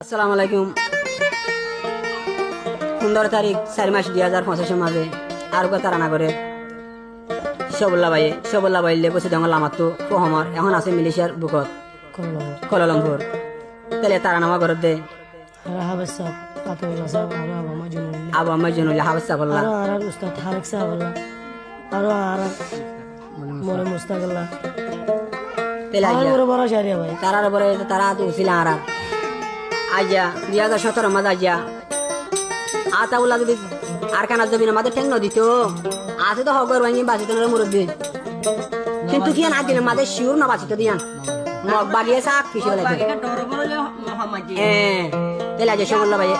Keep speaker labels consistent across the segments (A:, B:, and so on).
A: আসসালামু আলাইকুম। 15 তারিখ 4 মাস 2025 মাঝে আর তারানগরের সবুল্লা বাইলে বসে জঙ্গল আমাতো ফহমার এখন আছে মিলিশিয়ার বুকত কলালমপুর তেলে তারানামা ঘরত দে আবু আম্মা জনুল হাবসা বললা
B: আর উস্তাদ তারেক সাহেব বললা আর মনে মুস্তাকল্লাহ
A: তেলে
B: আর বড় শারিয়া ভাই
A: তারার পরে তারা তো উছিলা আর আইয়া 2017 মাঝে আইয়া আতাউল্লাহ যদি আর কানা জমিন আমাদের ঠেং নদিত আছে তো হগর ভাঙি বাঁচিত মুরব্বী কিন্তু কি না দিন মাঝে শিওর না বাঁচিত দিয়ান মগ বাগিয়ে সাক ফিসে লাগে তেলে আজ সগুল্লা ভাই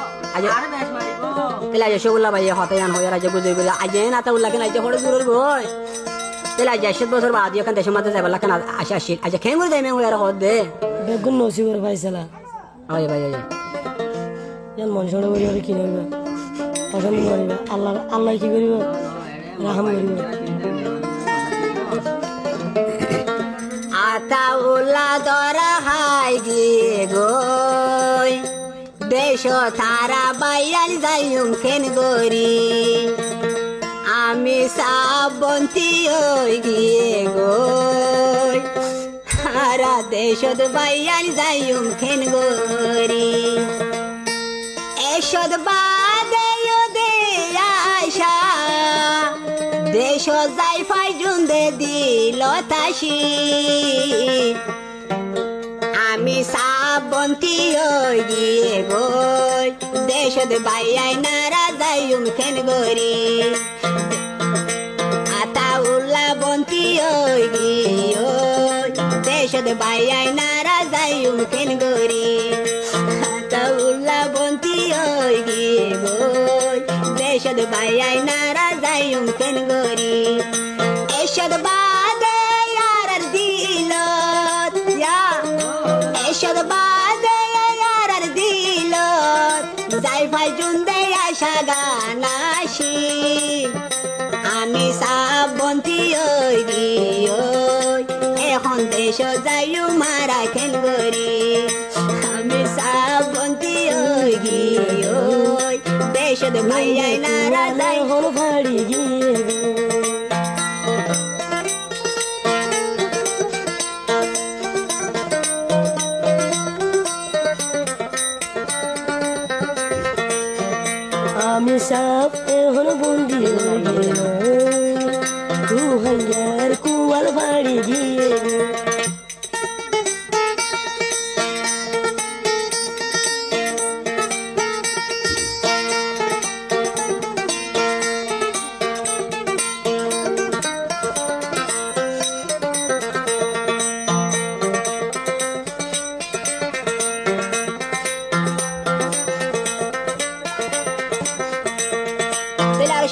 A: তেলে আজ সগুল্লা ভাই হতায়ান হয়ে রাজা বুঝে বুঝে আজ আতাউল্লাহ কেন আজ হড়ে দূরের বই তেলে আজ 7 বছর বাদ এখন দেশের মাঝে যাবার কেন আসে আসি আজ খেয়ে করে দেয় মেয়ে হয়ে দে
B: বেগুন নসিবের পাইছিলা
A: ওই ভাই ওই
B: ইয়ান মনসড়ে বলি আর কি নইবা পছন্দ করিবা আল্লাহ আল্লাহ কি করিবা রাহম করিবা
A: আতাউল্লাহ দরা হাই গিয়ে গই দেশ তারা বাইরাল যাইম কেন গরি আমি সাবন্তি হই গিয়ে গই সারা দেশত বাইরাল যাইম কেন গরি এসদ বাদে দে আশা দেশ যাই ফাই জুন্দে দিল তাসি আমি সাবন্তি হই গিয়ে গই দেশত বাইয়াই নারা যাইম কেন গরি আতাউল্লাহ বন্তি হই গিয়ে দেশত বাইয়াই নারা যাইম কেন গরি আতাউল্লাহ বন্তি হই গিয়ে গই দেশত বাইয়াই নারা যাইম কেন গরি এসদ বাদে আর দিলত এসদ বাদে আর দিলত যাই ভাই জুন্দে আশা গানাসি আমি সাবন্তি হই গিয়ে এখন দেশ যাইও মারা কেন গরি আমি সাবন্তি হই গিয়ে দেশত বাইয়াই নারা যাই
B: হল ফাড়ি গিয়ে আমি সব এখন বন্দি হয়ে গেল তু হাইয়ার কুয়াল বাড়ি গিয়ে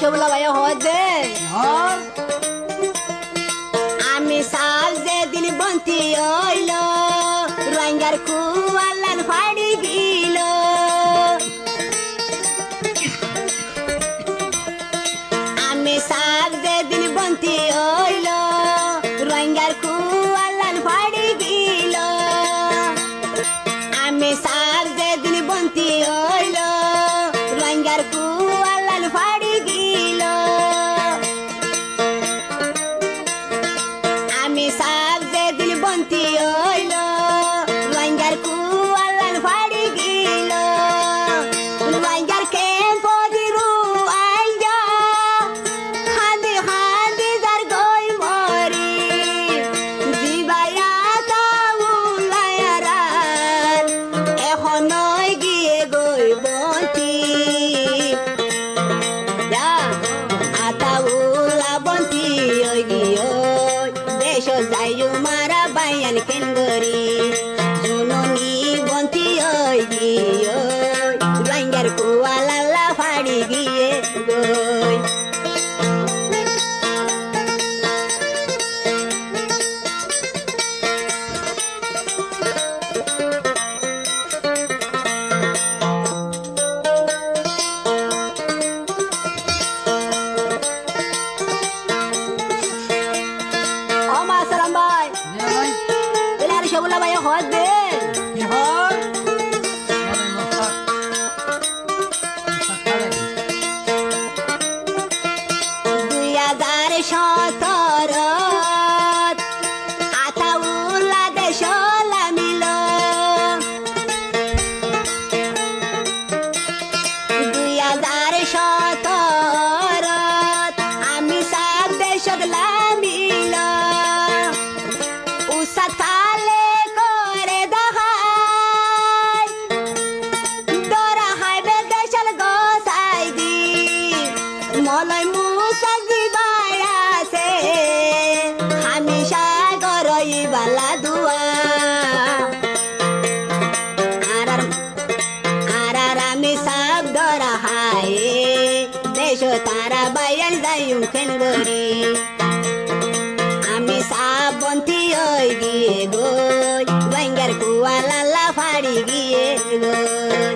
A: সবলা ভাই হওয়া দে তারা বাইয়ান যাইম কেন গরি আমি সাবন্তি ওই গিয়ে গই রোহিঙ্গার কুয়া লাল্লা ফাড়ি গিয়ে গই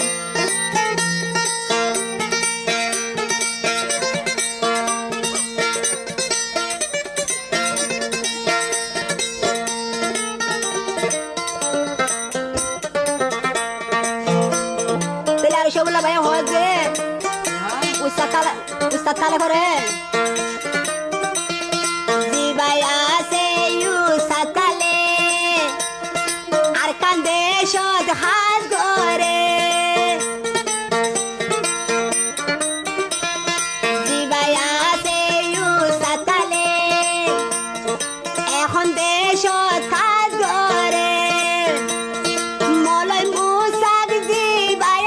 A: Shobola bhai hoje ustad kale kore ji bhai ase ustad kale ar kande shod hat gore ji bhai ase ustad kale ekhon deshot hat gore moloi musag ji bhai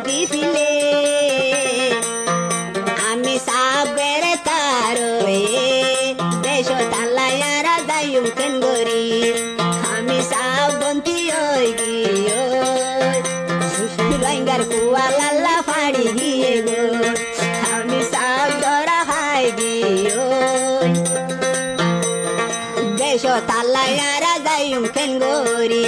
A: দিছিলে আমি সাবের তারোয়ে দেশ তালায়ারা যাইম কেন গরি আমি সাবন্তি ওই গিয়ে রোহিঙ্গার কুয়া লাল্লা ফাড়ি গিয়ে গো আমি সাব ধরা খাই গিয়ে দেশ তালায়ারা যাইম কেন গরি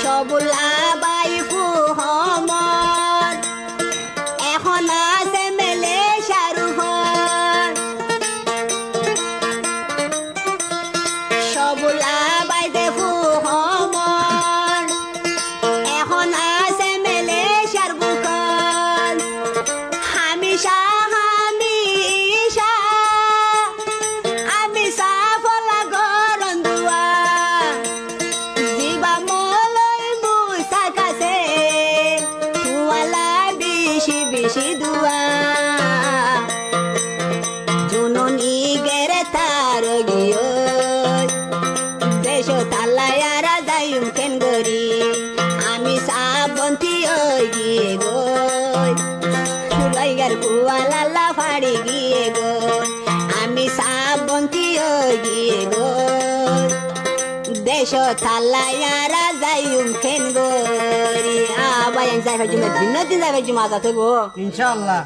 A: Shobola bai fu homor ekhon ase mele sharuhor Shobola bai de fu homor ekhon ase mele sharuhor hamisha hamisha ami safola gorondua jiba বেশি দুয়া জননী গেরে তার গিয়ে দেশ তালায়ারা যাইম কেন গরি আমি সাবন্তি ওই গিয়ে গই রোহিঙ্গার কুয়া লাল্লা ফাড়ি গিয়ে গই আমি সাবন্তি ওই গিয়ে গই দেশ তালায়ারা যাইম কেন গরি আবাই যাই ভাই দিন যাই ভাই মাজা থাকবো
C: ইনশাআল্লাহ।